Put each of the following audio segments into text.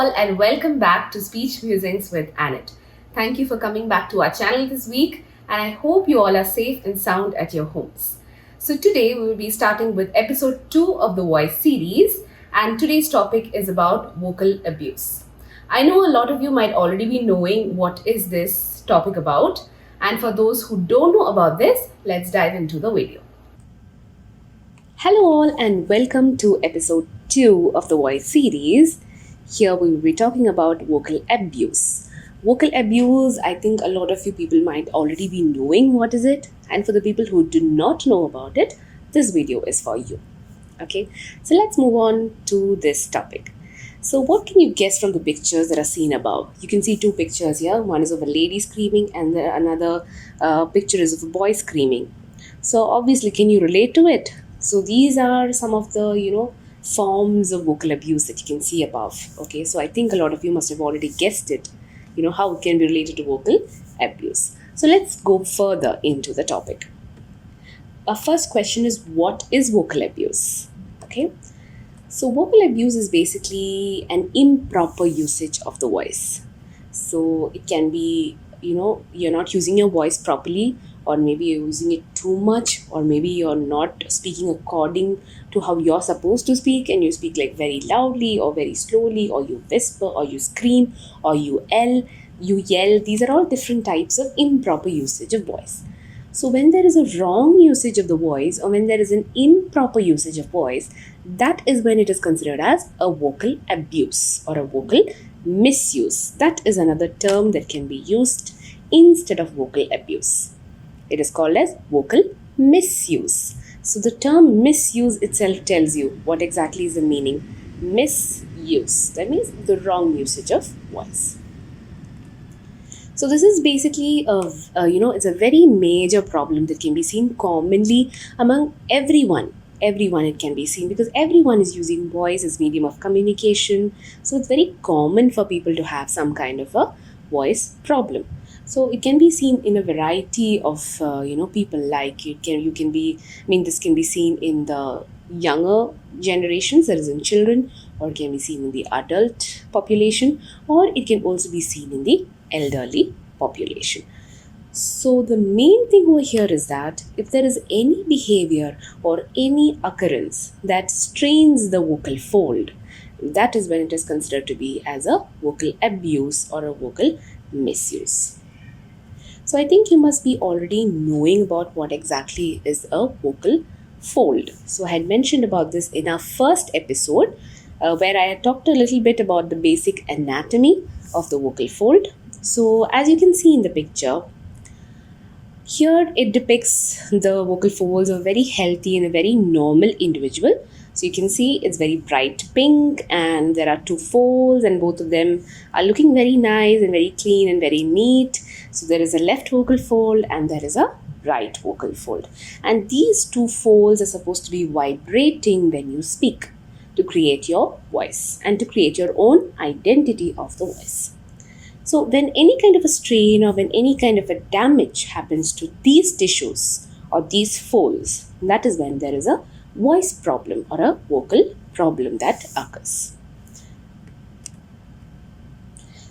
all, and welcome back to Speech Musings with Annette. Thank you for coming back to our channel this week, and I hope you all are safe and sound at your homes. So, today we will be starting with episode 2 of the Voice series, and today's topic is about vocal abuse. I know a lot of you might already be knowing what is this topic about, and for those who don't know about this, let's dive into the video. Hello, all, and welcome to episode 2 of the Voice series. Here we will be talking about vocal abuse. Vocal abuse, I think a lot of you people might already be knowing what is it, and for the people who do not know about it, this video is for you. Okay, so let's move on to this topic. So what can you guess from the pictures that are seen above? You can see two pictures here. One is of a lady screaming and another picture is of a boy screaming. So obviously, can you relate to it? So these are some of the, forms of vocal abuse that you can see above. Okay, so I think a lot of you must have already guessed it, how it can be related to vocal abuse. So let's go further into the topic. Our first question is, what is vocal abuse? Okay, so vocal abuse is basically an improper usage of the voice. So it can be, you're not using your voice properly, or maybe you're using it too much, or maybe you're not speaking according to how you're supposed to speak, and you speak like very loudly or very slowly, or you whisper or you scream or you yell. These are all different types of improper usage of voice. So when there is a wrong usage of the voice, or when there is an improper usage of voice, that is when it is considered as a vocal abuse or a vocal misuse. That is another term that can be used instead of vocal abuse. It is called as vocal misuse. So the term misuse itself tells you what exactly is the meaning. Misuse. That means the wrong usage of voice. So this is basically it's a very major problem that can be seen commonly among everyone. Everyone it can be seen, because everyone is using voice as medium of communication. So it's very common for people to have some kind of a voice problem. So it can be seen in a variety of people. Like this can be seen in the younger generations, that is in children, or it can be seen in the adult population, or it can also be seen in the elderly population. So the main thing over here is that if there is any behavior or any occurrence that strains the vocal fold, that is when it is considered to be as a vocal abuse or a vocal misuse. So I think you must be already knowing about what exactly is a vocal fold. So I had mentioned about this in our first episode, where I had talked a little bit about the basic anatomy of the vocal fold. So as you can see in the picture, here it depicts the vocal folds of a very healthy and a very normal individual. So you can see it's very bright pink, and there are two folds, and both of them are looking very nice and very clean and very neat. So there is a left vocal fold and there is a right vocal fold. And these two folds are supposed to be vibrating when you speak, to create your voice and to create your own identity of the voice. So when any kind of a strain or when any kind of a damage happens to these tissues or these folds, that is when there is a voice problem or a vocal problem that occurs.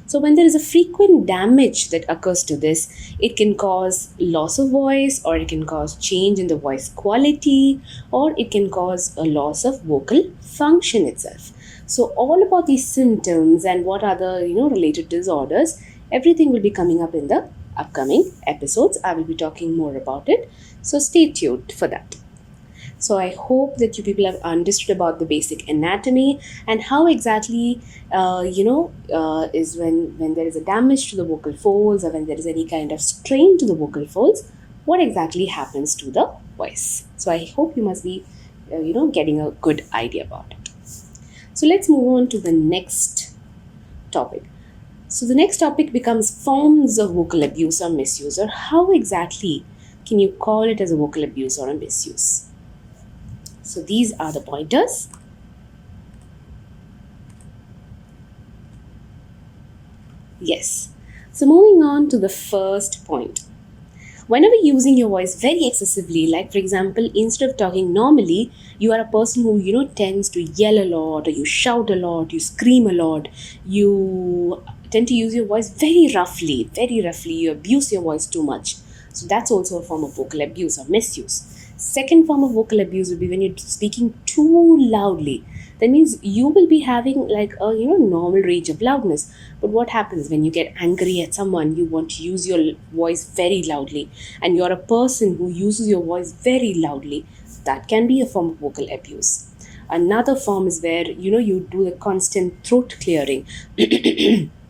So when there is a frequent damage that occurs to this, it can cause loss of voice, or it can cause change in the voice quality, or it can cause a loss of vocal function itself. So all about these symptoms and what are the related disorders, everything will be coming up in the upcoming episodes. I will be talking more about it. So stay tuned for that. So I hope that you people have understood about the basic anatomy and how exactly, is when there is a damage to the vocal folds, or when there is any kind of strain to the vocal folds, what exactly happens to the voice. So I hope you must be, getting a good idea about it. So let's move on to the next topic. So the next topic becomes forms of vocal abuse or misuse, or how exactly can you call it as a vocal abuse or a misuse. So these are the pointers. Yes. So moving on to the first point. Whenever using your voice very excessively, like for example, instead of talking normally, you are a person who tends to yell a lot, or you shout a lot, you scream a lot, you tend to use your voice very roughly, you abuse your voice too much. So that's also a form of vocal abuse or misuse. Second form of vocal abuse would be when you're speaking too loudly. That means you will be having like a normal range of loudness, but what happens when you get angry at someone, you want to use your voice very loudly, and you're a person who uses your voice very loudly. That can be a form of vocal abuse. Another form is where you do the constant throat clearing.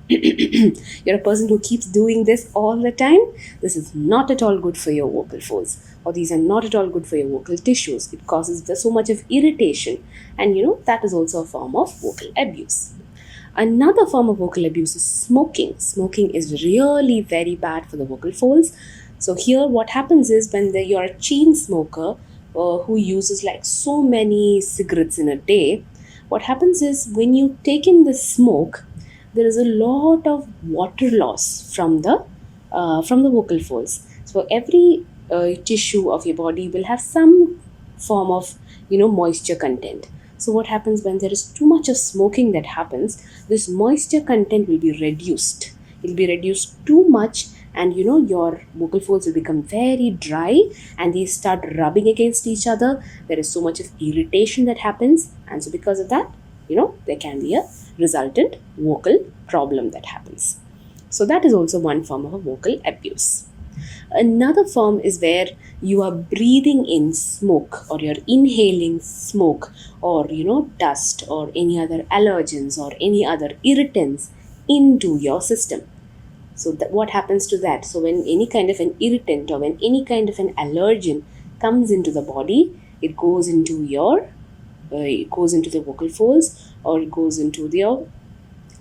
You're a person who keeps doing this all the time. This is not at all good for your vocal folds, or these are not at all good for your vocal tissues. It causes so much of irritation, and that is also a form of vocal abuse. Another form of vocal abuse is smoking. Smoking is really very bad for the vocal folds. So here what happens is when you're a chain smoker who uses like so many cigarettes in a day, what happens is when you take in the smoke, there is a lot of water loss from the vocal folds. So every tissue of your body will have some form of moisture content. So what happens when there is too much of smoking that happens, this moisture content will be reduced. It will be reduced too much, and your vocal folds will become very dry, and they start rubbing against each other. There is so much of irritation that happens, and so because of that, there can be a resultant vocal problem that happens. So that is also one form of a vocal abuse. Another form is where you are breathing in smoke, or you're inhaling smoke, or dust, or any other allergens, or any other irritants into your system. So what happens to that? So when any kind of an irritant, or when any kind of an allergen comes into the body, it goes into the vocal folds, or it goes into your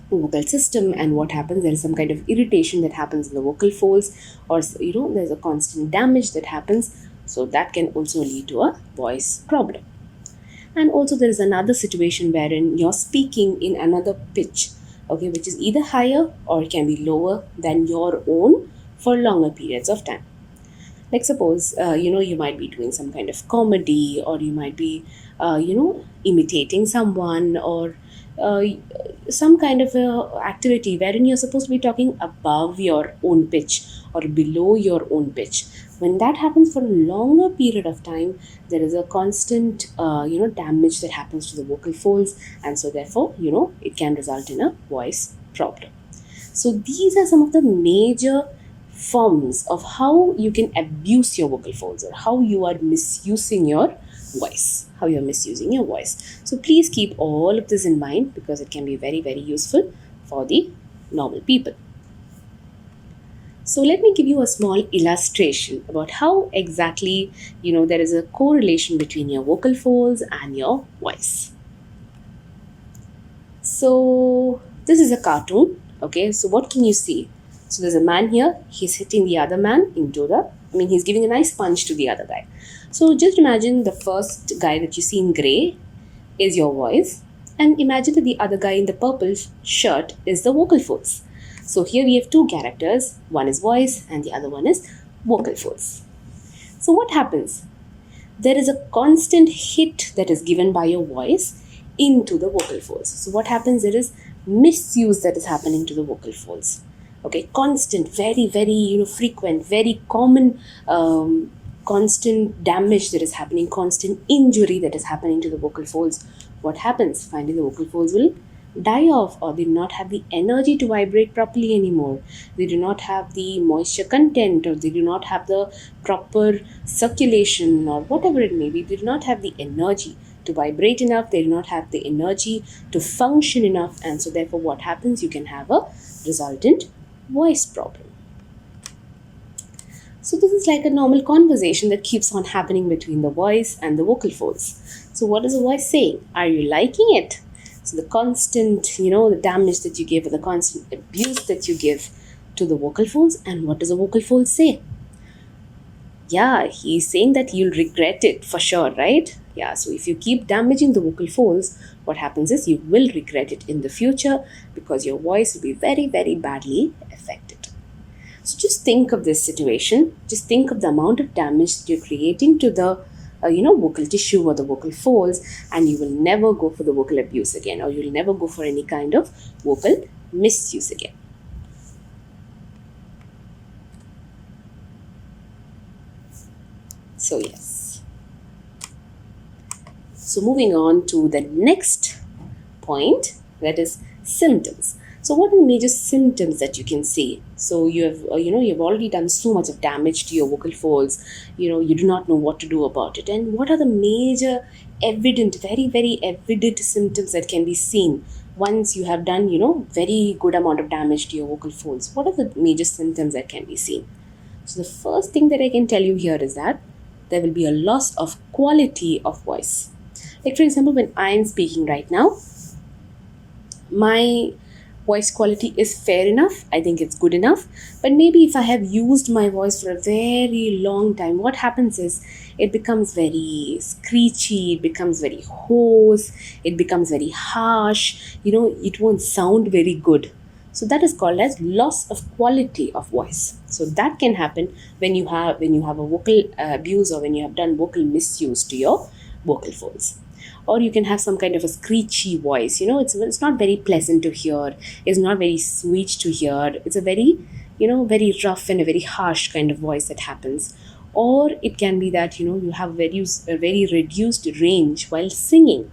vocal system. And what happens, there is some kind of irritation that happens in the vocal folds, or there's a constant damage that happens. So that can also lead to a voice problem. And also there is another situation wherein you're speaking in another pitch, okay, which is either higher or it can be lower than your own for longer periods of time. Like suppose you might be doing some kind of comedy, or you might be imitating someone, or some kind of activity wherein you're supposed to be talking above your own pitch or below your own pitch. When that happens for a longer period of time, there is a constant damage that happens to the vocal folds, and so therefore it can result in a voice problem. So these are some of the major forms of how you can abuse your vocal folds, or how you are misusing your voice. So please keep all of this in mind, because it can be very, very useful for the normal people. So let me give you a small illustration about how exactly there is a correlation between your vocal folds and your voice. So this is a cartoon. Okay, so what can you see? So there's a man here, he's hitting the other man he's giving a nice punch to the other guy. So just imagine the first guy that you see in grey is your voice, and imagine that the other guy in the purple shirt is the vocal folds. So here we have two characters, one is voice and the other one is vocal folds. So what happens? There is a constant hit that is given by your voice into the vocal folds. So what happens? There is misuse that is happening to the vocal folds. Okay, constant, very, very frequent, very common, constant damage that is happening, constant injury that is happening to the vocal folds. What happens? Finally, the vocal folds will die off, or they do not have the energy to vibrate properly anymore. They do not have the moisture content, or they do not have the proper circulation, or whatever it may be. They do not have the energy to vibrate enough. They do not have the energy to function enough, and so therefore what happens? You can have a resultant voice problem. So this is like a normal conversation that keeps on happening between the voice and the vocal folds. So what is the voice saying? Are you liking it? So the constant, the damage that you give, or the constant abuse that you give to the vocal folds. And what does the vocal fold say? Yeah, he's saying that you'll regret it for sure, right? Yeah, so if you keep damaging the vocal folds, what happens is you will regret it in the future, because your voice will be very, very badly affected. So just think of this situation. Just think of the amount of damage that you're creating to the vocal tissue or the vocal folds, and you will never go for the vocal abuse again, or you'll never go for any kind of vocal misuse again. So yes. So moving on to the next point, that is symptoms. So what are the major symptoms that you can see? So you have you've already done so much of damage to your vocal folds. You do not know what to do about it. And what are the major evident, very very evident symptoms that can be seen once you have done very good amount of damage to your vocal folds? What are the major symptoms that can be seen? So the first thing that I can tell you here is that there will be a loss of quality of voice. Like for example, when I am speaking right now, my voice quality is fair enough. I think it's good enough. But maybe if I have used my voice for a very long time, what happens is it becomes very screechy, it becomes very hoarse, it becomes very harsh, it won't sound very good. So that is called as loss of quality of voice. So that can happen when you have a vocal abuse, or when you have done vocal misuse to your vocal folds. Or you can have some kind of a screechy voice. It's not very pleasant to hear, it's not very sweet to hear, it's a very very rough and a very harsh kind of voice that happens. Or it can be that you have a very reduced range while singing.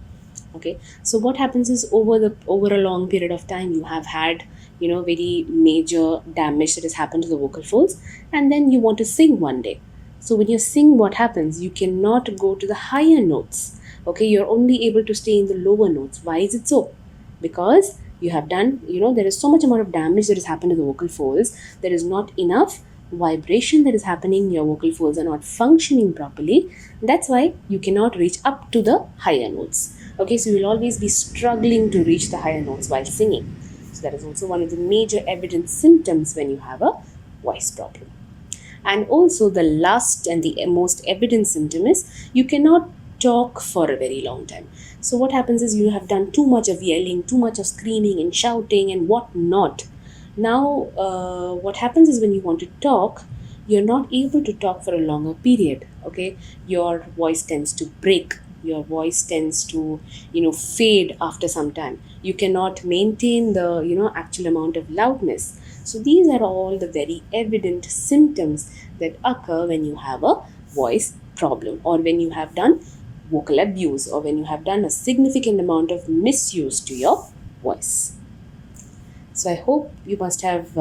Okay, so what happens is over a long period of time, you have had very major damage that has happened to the vocal folds, and then you want to sing one day. So when you sing, what happens? You cannot go to the higher notes. Okay, you're only able to stay in the lower notes. Why is it so? Because you have done, there is so much amount of damage that has happened to the vocal folds. There is not enough vibration that is happening. Your vocal folds are not functioning properly. That's why you cannot reach up to the higher notes. Okay, so you'll always be struggling to reach the higher notes while singing. So that is also one of the major evident symptoms when you have a voice problem. And also the last and the most evident symptom is you cannot talk for a very long time. So what happens is you have done too much of yelling, too much of screaming and shouting and whatnot. Now what happens is when you want to talk, you're not able to talk for a longer period. Okay, your voice tends to break, your voice tends to fade after some time. You cannot maintain the actual amount of loudness. So these are all the very evident symptoms that occur when you have a voice problem, or when you have done vocal abuse, or when you have done a significant amount of misuse to your voice. So I hope you must have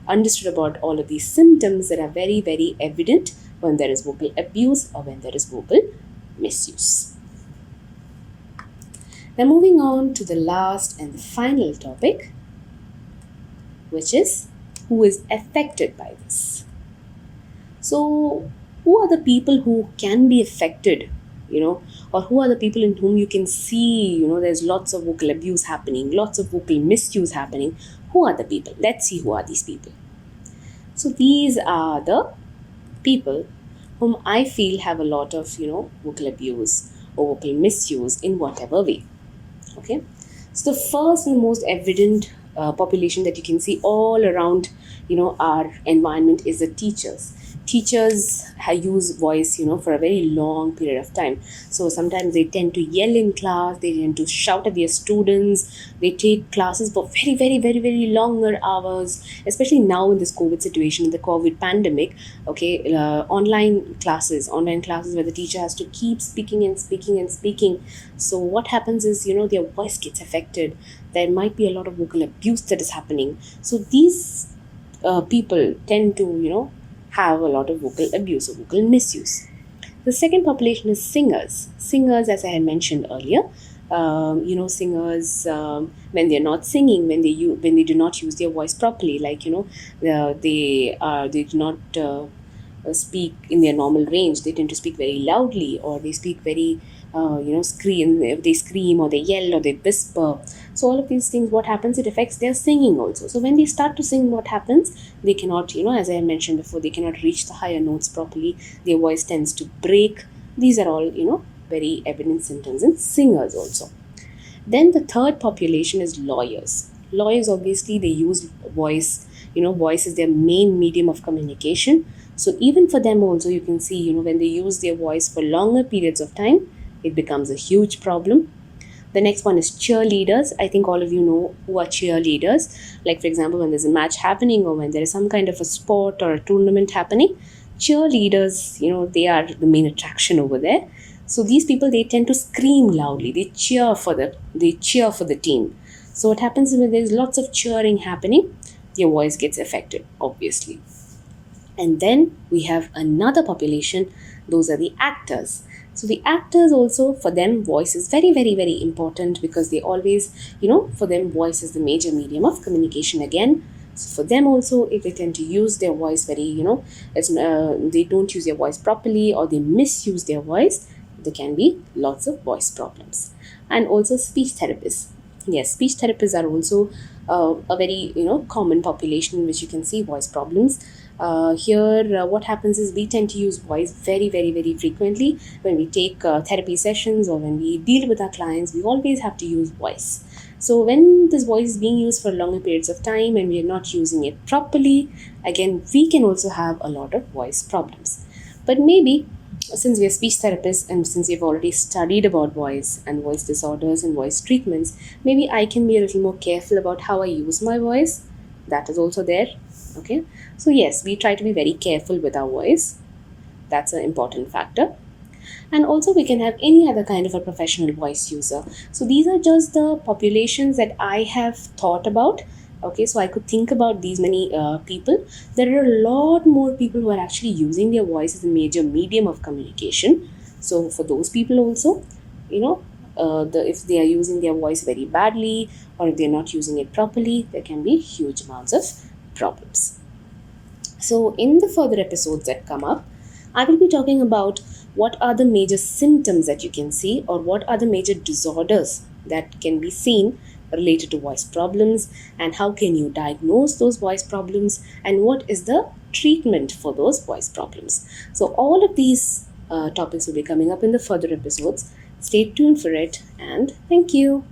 understood about all of these symptoms that are very very evident when there is vocal abuse or when there is vocal misuse. Now moving on to the last and the final topic, which is who is affected by this. So who are the people who can be affected, or who are the people in whom you can see, there's lots of vocal abuse happening, lots of vocal misuse happening? Who are the people? Let's see who are these people. So these are the people whom I feel have a lot of, vocal abuse or vocal misuse in whatever way. Okay, so the first and most evident population that you can see all around, our environment is the teachers. Teachers use voice, for a very long period of time. So sometimes they tend to yell in class, they tend to shout at their students, they take classes for very, very, very, very longer hours, especially now in this COVID situation, in the COVID pandemic. Okay, online classes where the teacher has to keep speaking and speaking and speaking. So what happens is, their voice gets affected. There might be a lot of vocal abuse that is happening. So these people tend to, have a lot of vocal abuse or vocal misuse. The second population is singers. Singers, as I had mentioned earlier, singers, when they're not singing, when they do not use their voice properly, like they do not speak in their normal range. They tend to speak very loudly, or they speak very scream. They scream, or they yell, or they whisper. So all of these things, what happens, it affects their singing also. So when they start to sing, what happens, they cannot, as I mentioned before, they cannot reach the higher notes properly. Their voice tends to break. These are all very evident symptoms in singers also. Then the third population is lawyers. Lawyers, obviously, they use voice voice is their main medium of communication. So even for them also, you can see, when they use their voice for longer periods of time, it becomes a huge problem. The next one is cheerleaders. I think all of you know who are cheerleaders. Like, for example, when there's a match happening or when there is some kind of a sport or a tournament happening, cheerleaders, they are the main attraction over there. So these people, they tend to scream loudly. They cheer for the team. So what happens is when there's lots of cheering happening, your voice gets affected, obviously. And then we have another population, those are the actors. So the actors also, for them, voice is very, very, very important because they always, for them, voice is the major medium of communication again. So for them also, if they tend to use their voice very, they don't use their voice properly or they misuse their voice, there can be lots of voice problems. And also speech therapists. Yes, speech therapists are also a very common population in which you can see voice problems. Here, what happens is we tend to use voice very, very, very frequently. When we take therapy sessions or when we deal with our clients, we always have to use voice. So when this voice is being used for longer periods of time and we are not using it properly, again, we can also have a lot of voice problems. But maybe since we are speech therapists and since we've already studied about voice and voice disorders and voice treatments, maybe I can be a little more careful about how I use my voice. That is also there. Okay. So yes, we try to be very careful with our voice. That's an important factor. And also we can have any other kind of a professional voice user. So these are just the populations that I have thought about. Okay, so I could think about these many people. There are a lot more people who are actually using their voice as a major medium of communication. So for those people also, if they are using their voice very badly or if they're not using it properly, there can be huge amounts of problems. So in the further episodes that come up, I will be talking about what are the major symptoms that you can see or what are the major disorders that can be seen related to voice problems and how can you diagnose those voice problems and what is the treatment for those voice problems. So all of these topics will be coming up in the further episodes. Stay tuned for it and thank you.